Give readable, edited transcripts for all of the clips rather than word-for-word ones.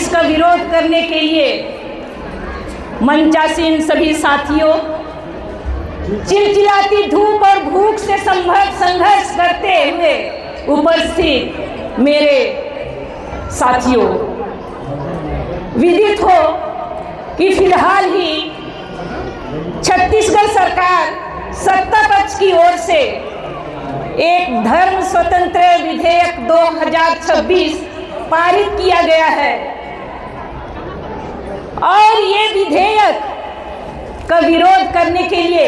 इसका विरोध करने के लिए मंचासीन सभी साथियों, चिलचिलाती धूप और भूख से संघर्ष करते हुए उपस्थित मेरे साथियों, विदित हो कि फिलहाल ही छत्तीसगढ़ सरकार सत्ता पक्ष की ओर से एक धर्म स्वतंत्र विधेयक 2026 पारित किया गया है और ये विधेयक का विरोध करने के लिए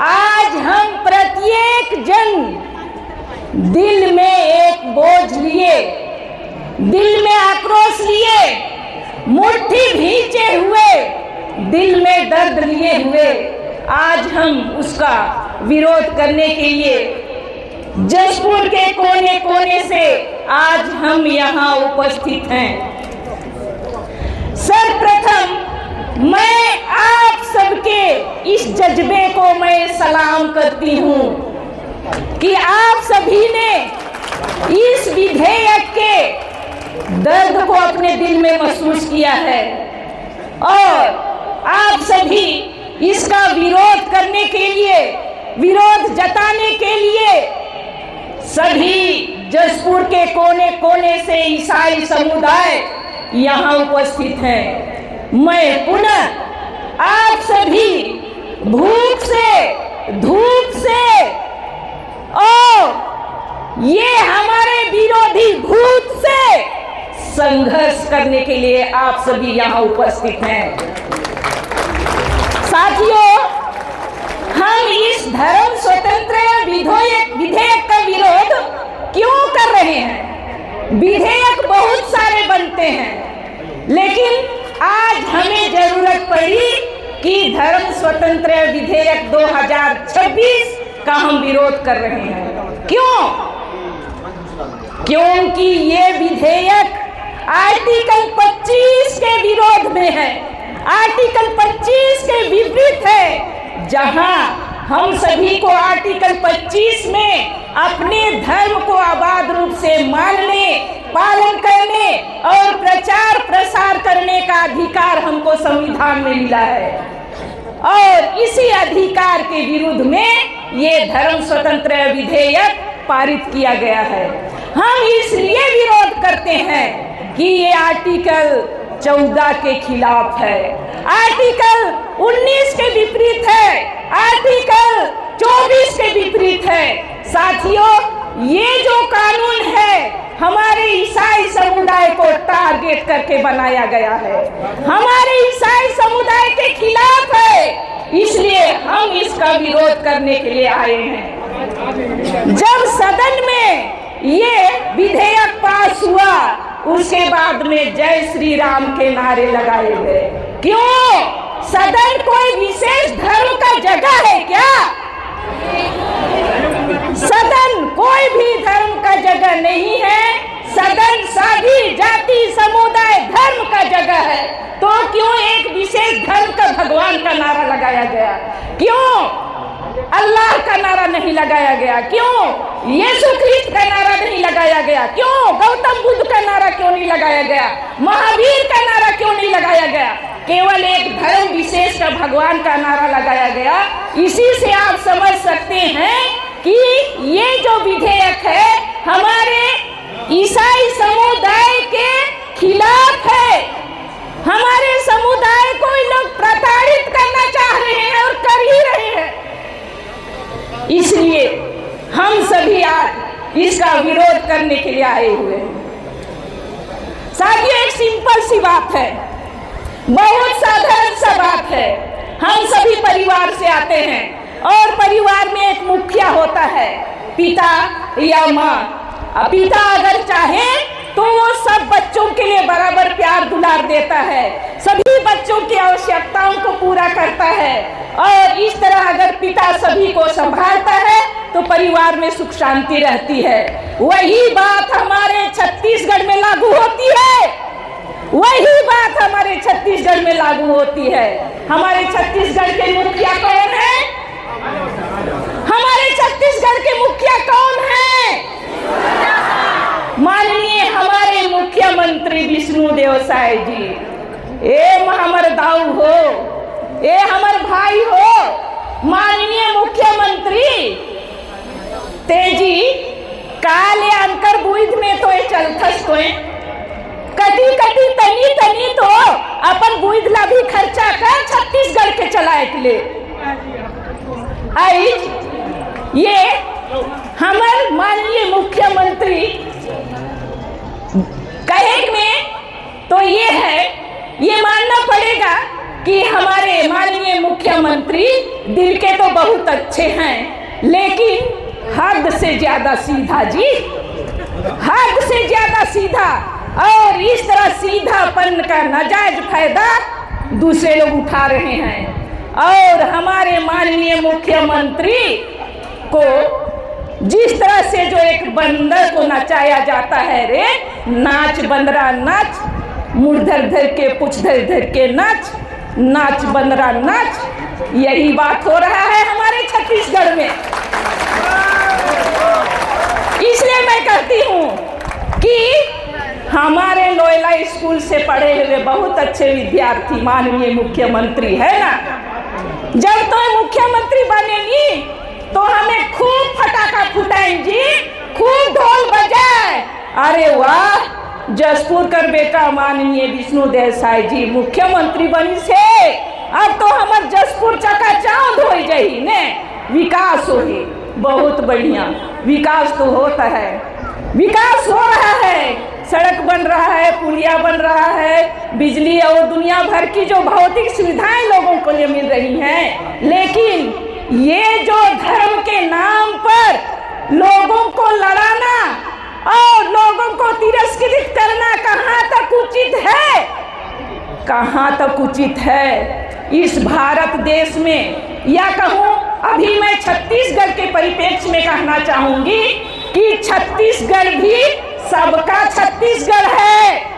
आज हम प्रत्येक जन दिल में एक बोझ लिए, दिल में आक्रोश लिए, मुट्ठी भींचे हुए, दिल में दर्द लिए हुए आज हम उसका विरोध करने के लिए जशपुर के कोने कोने से आज हम यहाँ उपस्थित हैं। सर्वप्रथम मैं आप सबके इस जज्बे को मैं सलाम करती हूँ कि आप सभी ने इस विधेयक के दर्द को अपने दिल में महसूस किया है और आप सभी इसका विरोध करने के लिए, विरोध जताने के लिए सभी जशपुर के कोने कोने से ईसाई समुदाय यहाँ उपस्थित हैं। मैं पुनः आप सभी भूख से, धूप से और ये हमारे विरोधी भूत से संघर्ष करने के लिए आप सभी यहाँ उपस्थित हैं। साथियों, हम इस धर्म स्वतंत्र विधेयक का विरोध क्यों कर रहे हैं? विधेयक बहुत सारे बनते हैं, लेकिन आज हमें जरूरत पड़ी कि धर्म स्वतंत्र विधेयक 2026 का हम विरोध कर रहे हैं। क्यों? क्योंकि ये विधेयक आर्टिकल 25 के विरोध में है, आर्टिकल 25 के विपरीत है, जहां हम सभी को आर्टिकल 25 में अपने धर्म को आबाद रूप से मानने, पालन करने और प्रचार प्रसार करने का अधिकार हमको संविधान में मिला है और इसी अधिकार के विरुद्ध में ये धर्म स्वतंत्र विधेयक पारित किया गया है। हम इसलिए विरोध करते हैं कि ये आर्टिकल 14 के खिलाफ है, आर्टिकल 19 के विपरीत है, आर्टिकल 24 के विपरीत है। साथियों, ये जो कानून है हमारे ईसाई समुदाय को टारगेट करके बनाया गया है, हमारे ईसाई समुदाय के खिलाफ है, इसलिए हम इसका विरोध करने के लिए आए हैं। जब सदन में ये विधेयक पास हुआ, उसके बाद में जय श्री राम के नारे लगाए गए। क्यों? सदन कोई विशेष धर्म का जगह है क्या? सदन कोई भी धर्म का जगह नहीं है, सदन सभी जाति समुदाय धर्म का जगह है। तो क्यों एक विशेष धर्म का भगवान का नारा लगाया गया? क्यों अल्लाह का नारा नहीं लगाया गया? क्यों यीशु ख्रिस्त का नारा नहीं लगाया गया? क्यों गौतम बुद्ध का नारा क्यों नहीं लगाया गया? महावीर का नारा क्यों नहीं लगाया गया? केवल एक धर्म विशेष का भगवान का नारा लगाया गया। इसी से आप समझ सकते हैं कि ये जो विधेयक है हमारे ईसाई समुदाय के खिलाफ है। हमारे समुदाय को ये लोग प्रताड़ित करना चाह रहे हैं और कर ही रहे हैं। इसलिए हम सभी आज इसका विरोध करने के लिए आए हुए हैं। साथियों, एक सिंपल सी बात है, बहुत साधारण सा बात है। हम सभी परिवार से आते हैं और परिवार में एक मुखिया होता है, पिता या माँ। पिता अगर चाहे तो वो सब बच्चों के लिए बराबर प्यार दुलार देता है, सभी बच्चों की आवश्यकताओं को पूरा करता है और इस तरह अगर पिता सभी को संभालता है तो परिवार में सुख शांति रहती है। वही बात हमारे छत्तीसगढ़ में लागू होती है, वही बात हमारे छत्तीसगढ़ में लागू होती है। हमारे छत्तीसगढ़ के मुखिया कौन है? हमारे छत्तीसगढ़ के मुखिया कौन है? माननीय हमारे मुखिया मुख्यमंत्री विष्णुदेव साय जी, ए हमर दाऊ हो, ए हमर भाई हो, माननीय मुख्यमंत्री तेजी काले अंकर बुध में तो चलथस तो कटी कटी तनी तनी तो अपन बुध ला भी खर्चा कर छत्तीसगढ़ के चलाए के लिए आई। ये हमारे माननीय मुख्यमंत्री कहे में तो ये है, ये मानना पड़ेगा कि हमारे माननीय मुख्यमंत्री दिल के तो बहुत अच्छे हैं, लेकिन हद से ज्यादा सीधा जी, हद से ज्यादा सीधा। और इस तरह सीधापन का नाजायज फायदा दूसरे लोग उठा रहे हैं। और हमारे माननीय मुख्यमंत्री को जिस तरह से जो एक बंदर को नचाया जाता है, रे नाच बंदरा नाच, मुड़ धर धर के पूछ धर धर के नाच, नाच बंदरा नाच, यही बात हो रहा है हमारे छत्तीसगढ़ में। इसलिए मैं कहती हूँ कि हमारे लोयला स्कूल से पढ़े हुए बहुत अच्छे विद्यार्थी माननीय मुख्यमंत्री है ना, जब तो मुख्यमंत्री बनेंगी तो हमें खूब फटाका फुटाएंगी, खूब ढोल बजाए। अरे वाह, जसपुर कर बेटा माननीय विष्णुदेव साय जी मुख्यमंत्री बनी से अब तो हमार जसपुर चकाचौंध हो जाही ने, विकास होगी, बहुत बढ़िया विकास तो होता है, विकास हो रहा है, सड़क बन रहा है, पुलिया बन रहा है, बिजली और दुनिया भर की जो भौतिक सुविधाएं लोगों को लिए मिल रही हैं। लेकिन ये जो धर्म के नाम पर लोगों को लड़ाना और लोगों को तिरस्कृत करना कहाँ तक उचित है, कहाँ तक उचित है इस भारत देश में। या कहूँ अभी मैं छत्तीसगढ़ के परिप्रेक्ष्य में कहना चाहूंगी कि छत्तीसगढ़ भी सबका छत्तीसगढ़ है,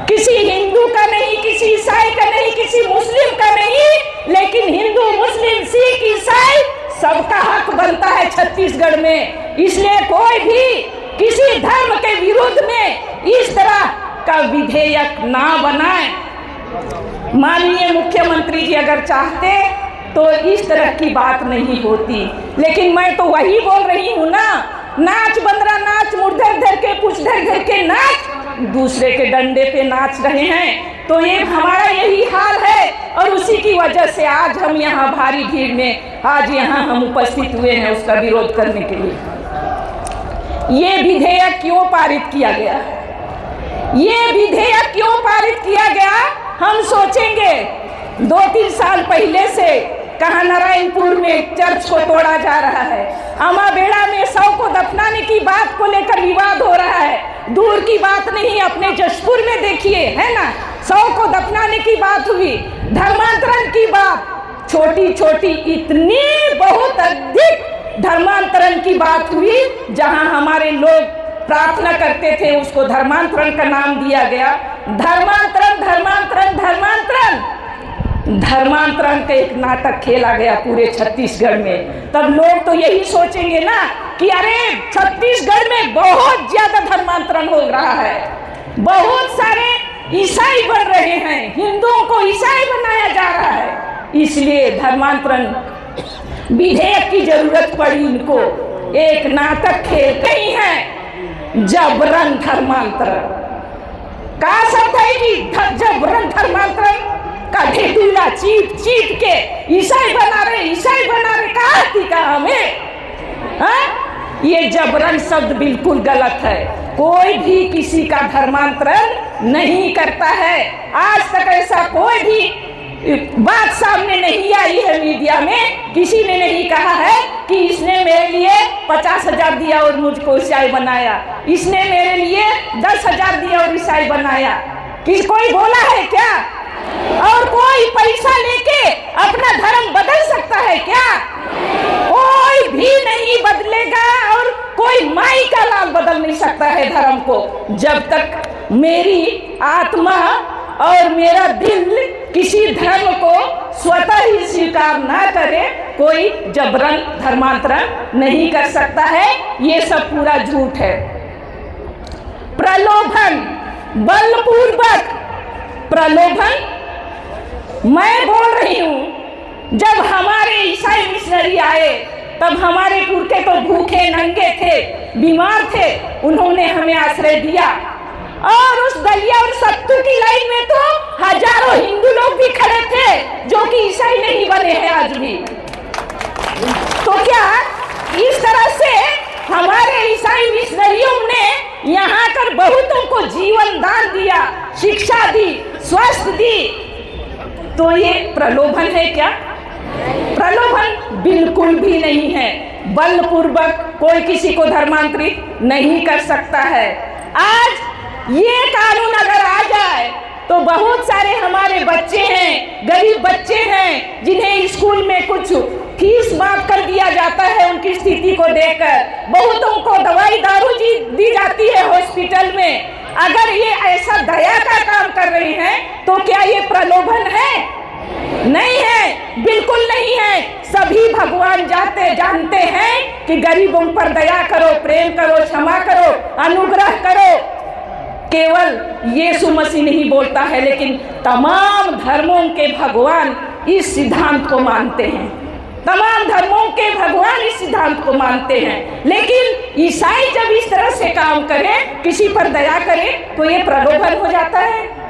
किसी हिंदू का नहीं, किसी ईसाई का नहीं, किसी मुस्लिम का नहीं, लेकिन हिंदू मुस्लिम सिख ईसाई सबका हक बनता है छत्तीसगढ़ में। इसलिए कोई भी किसी धर्म के विरुद्ध में इस तरह का विधेयक ना बनाए। माननीय मुख्यमंत्री जी अगर चाहते तो इस तरह की बात नहीं होती, लेकिन मैं तो वही बोल रही हूँ ना, नाच बंदरा नाच, मुर्धर धर के पूछ धर धर के नाच, दूसरे के डंडे पे नाच रहे हैं। तो ये हमारा यही हाल है और उसी की वजह से आज हम यहाँ भारी भीड़ में आज यहाँ हम उपस्थित हुए हैं उसका विरोध करने के लिए। ये विधेयक क्यों पारित किया गया, ये विधेयक क्यों पारित किया गया, हम सोचेंगे 2-3 साल पहले से कहाँ नारायणपुर में चर्च को तोड़ा जा रहा है, अमाबेड़ा में 100 को दफनाने की बात को लेकर विवाद हो रहा है। दूर की बात नहीं, अपने जशपुर में देखिए है ना, 100 को दफनाने की बात हुई, धर्मांतरण की बात, छोटी छोटी इतनी बहुत अधिक धर्मांतरण की बात हुई, जहां हमारे लोग प्रार्थना करते थे उसको धर्मांतरण का नाम दिया गया। धर्मांतरण धर्मांतरण धर्मांतरण धर्मांतरण का एक नाटक खेला गया पूरे छत्तीसगढ़ में। तब लोग तो यही सोचेंगे ना कि अरे छत्तीसगढ़ में बहुत ज्यादा धर्मांतरण हो रहा है, बहुत सारे ईसाई बन रहे हैं, हिंदुओं को ईसाई बनाया जा रहा है, इसलिए धर्मांतरण विधेयक की जरूरत पड़ी इनको। एक नाटक खेलते ही हैं, जबरन धर्मांतरण का शब्द है कि जबरन धर्मांतरण का ढेकुला चीट चीट के ईसाई बना रहे कहा थी का हमें, हाँ? ये जबरन शब्द बिल्कुल गलत है, कोई भी किसी का धर्मांतरण नहीं करता है। आज तक ऐसा कोई भी बात सामने नहीं आई है मीडिया में, किसी ने नहीं कहा है कि इसने मेरे लिए 50,000 दिया और मुझको ईसाई बनाया, इसने मेरे लिए 10,000 दिया और ईसाई बनाया, किसी कोई बोला है क्या? और कोई पैसा लेके अपना धर्म बदल सकता है क्या? कोई भी नहीं बदलेगा और कोई माई का लाल बदल नहीं सकता है धर्म को, जब तक मेरी आत्मा और मेरा दिल किसी धर्म को स्वतः ही स्वीकार ना करे, कोई जबरन धर्मांतरण नहीं कर सकता है। ये सब पूरा झूठ है। प्रलोभन बलपूर्वक प्रलोभन। मैं बोल रही हूँ, जब हमारे ईसाई मिशनरी आए तब हमारे पुरखे तो भूखे नंगे थे, बीमार थे, उन्होंने हमें आश्रय दिया। और उस दलिया और सत्तू की लाइन में तो हजारों हिंदू लोग भी खड़े थे जो कि ईसाई नहीं बने हैं आज भी। तो क्या इस तरह से हमारे ईसाई मिशनरियों ने यहाँ कर बहुतों को जीवन दान दिया, शिक्षा दी, स्वास्थ्य दी, तो ये प्रलोभन है क्या? प्रलोभन बिल्कुल भी नहीं है। बलपूर्वक कोई किसी को धर्मांतरित नहीं कर सकता है। आज ये कानून अगर आ जाए तो बहुत सारे हमारे बच्चे हैं, गरीब बच्चे हैं, जिन्हें स्कूल में कुछ फीस माफ कर दिया जाता है उनकी स्थिति को देखकर, बहुतों को दवाई दारू दी जाती है हॉस्पिटल में। अगर ये ऐसा दया का काम कर रहे हैं तो क्या ये प्रलोभन है? नहीं है, बिल्कुल नहीं है। सभी भगवान जानते हैं कि गरीबों पर दया करो, प्रेम करो, क्षमा करो, अनुग्रह करो। केवल यीशु मसीह नहीं बोलता है, लेकिन तमाम धर्मों के भगवान इस सिद्धांत को मानते हैं। तमाम धर्मों के भगवान इस सिद्धांत को मानते हैं। लेकिन ईसाई जब इस तरह से काम करे, किसी पर दया करे, तो ये प्रलोभन हो जाता है।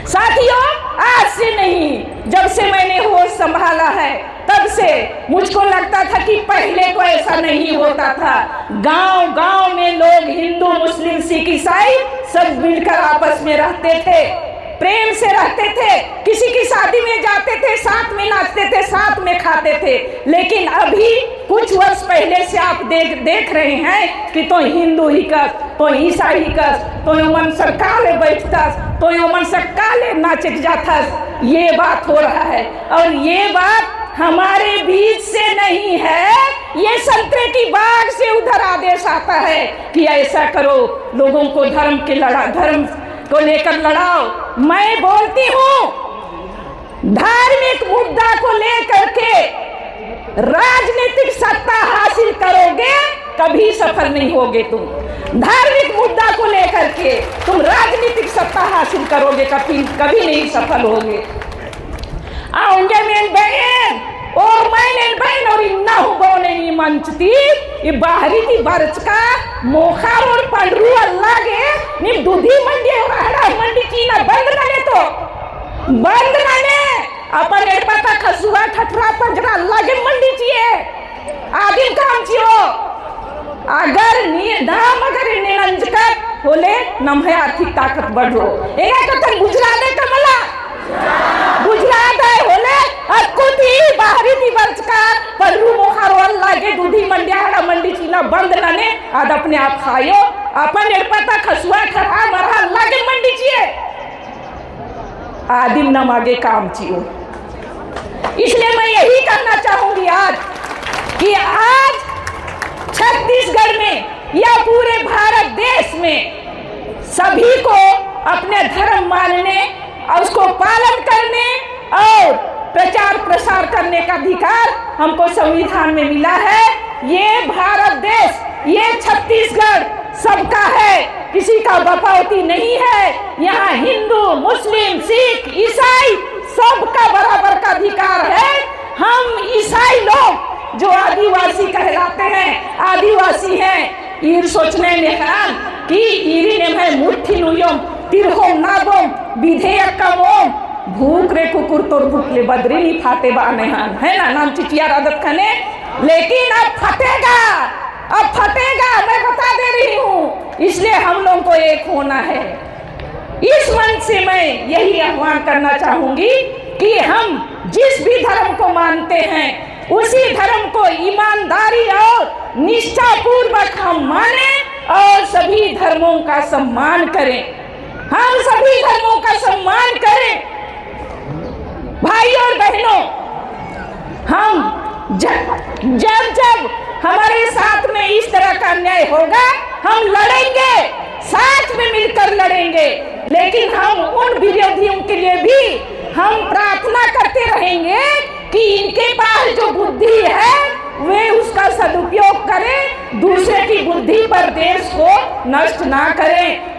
साथियों, आज से नहीं, जब से मैंने होश संभाला है तब से मुझको लगता था कि पहले तो ऐसा नहीं होता था। गांव-गांव में लोग हिंदू, मुस्लिम, सिख, ईसाई सब मिलकर आपस में रहते थे, प्रेम से रहते थे, किसी की शादी में जाते थे, साथ में नाचते थे, साथ में खाते थे। लेकिन अभी कुछ वर्ष पहले से आप देख रहे हैं कि तो हिंदू ही कस, तो ईसाई ही कस, तो मन सरकाले बैठतस, तो मन सरकाले नाचक जातस, ये बात हो रहा है। और ये बात हमारे बीच से नहीं है, ये संतरे की बाग से उधर आदेश आता है कि ऐसा करो, लोगों को धर्म को लेकर लड़ाओ। मैं बोलती हूँ, धार्मिक मुद्दा को लेकर के राजनीतिक सत्ता हासिल करोगे, कभी सफल नहीं होगे तुम। धार्मिक मुद्दा को लेकर के तुम राजनीतिक सत्ता हासिल करोगे, कभी नहीं सफल होगे। आऊंगे मेन बहन और मैंने बहन और इन्ना हूँ बोने नहीं मंचती ये बाहरी की बरच का मोखार और पंडरू अल्लाह के नि दूधी मंडी और हड़ा मंडी चीना बंद लगे तो बंद लगे अपन एक पता खसुआ ठठरा पंजरा अल्लाह के मंडी चाहिए आदिम काम चाहिए। अगर दाम अगर निरंजकर होले नम्हे आर्थिक ताकत बढ़ रो एक कथन गुजरात कमला गुजरात है होले और खुद ही बाहरी दी वर्ष का पल्लू मोहार अल्लाह के दूधी मंडिया हड़ा मंडी चीना बंद लाने आज अपने आप खायो अपन एक पता खसुआ ठठरा मरा अल्लाह के मंडी चाहिए आदिम न मांगे काम चाहिए। इसलिए मैं यही कहना चाहूंगी आज कि आज छत्तीसगढ़ में या पूरे भारत देश में सभी को अपने धर्म मानने और उसको पालन करने और प्रचार प्रसार करने का अधिकार हमको संविधान में मिला है। ये भारत देश, ये छत्तीसगढ़ सबका है, किसी का बकौती नहीं है। यहाँ हिंदू, मुस्लिम, सिख, ईसाई सबका बराबर का अधिकार है। हम ईसाई लोग जो आदिवासी कहलाते हैं, आदिवासी हैं, ईर सोचने निहान कि ईरी ने मैं मुट्ठी नुयम तिरहोम नागोम विधेयक का मोम भूख रे कुकुर तोर भूखले बदरी नहीं फाटे बाने हान है ना नाम चिटिया आदत खाने। लेकिन अब फटेगा, अब फटेगा, मैं बता दे रही हूँ। इसलिए हम लोगों को एक होना है। इस मंच से मैं यही आह्वान करना चाहूंगी कि हम जिस भी धर्म को मानते हैं उसी धर्म को ईमानदारी और निष्ठा पूर्वक हम माने और सभी धर्मों का सम्मान करें। हम सभी धर्मों का सम्मान करें। भाई और बहनों, हम जब हमारे साथ में इस तरह का अन्याय होगा हम लड़ेंगे, साथ में मिलकर लड़ेंगे। लेकिन हम उन विरोधियों के लिए भी हम प्रार्थना करते रहेंगे कि इनके पास जो बुद्धि है वे उसका सदुपयोग करें, दूसरे की बुद्धि पर देश को नष्ट ना करें।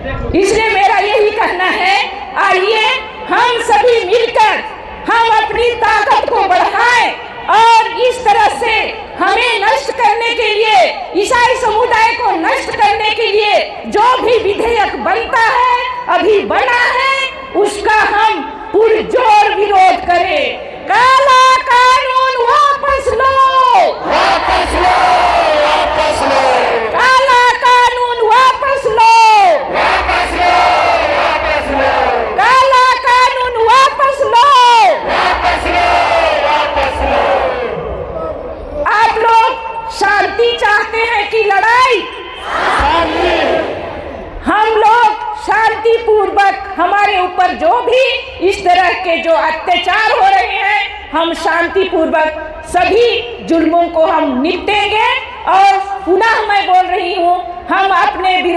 इसलिए मेरा यही कहना है, आइए हम सभी मिलकर हम अपनी ताकत को बढ़ाएं और इस तरह से हमें नष्ट करने के लिए, ईसाई समुदाय को नष्ट करने के लिए जो भी विधेयक बनता है, अभी बना है, उसका हम पुरजोर विरोध करें। काला कानून वापस लो, वापस लो, वापस लो। काला कानून वापस लो, वापस लो, वापस लो। काला कानून वापस लो, वापस लो, वापस लो। आप लोग शांति चाहते हैं कि लड़ाई? हम लोग शांति पूर्वक, हमारे ऊपर जो भी इस तरह के जो अत्याचार हो रहे हैं, हम शांति पूर्वक सभी जुल्मों को हम निपटेंगे। और पुनः मैं बोल रही हूँ, हम अपने विरोध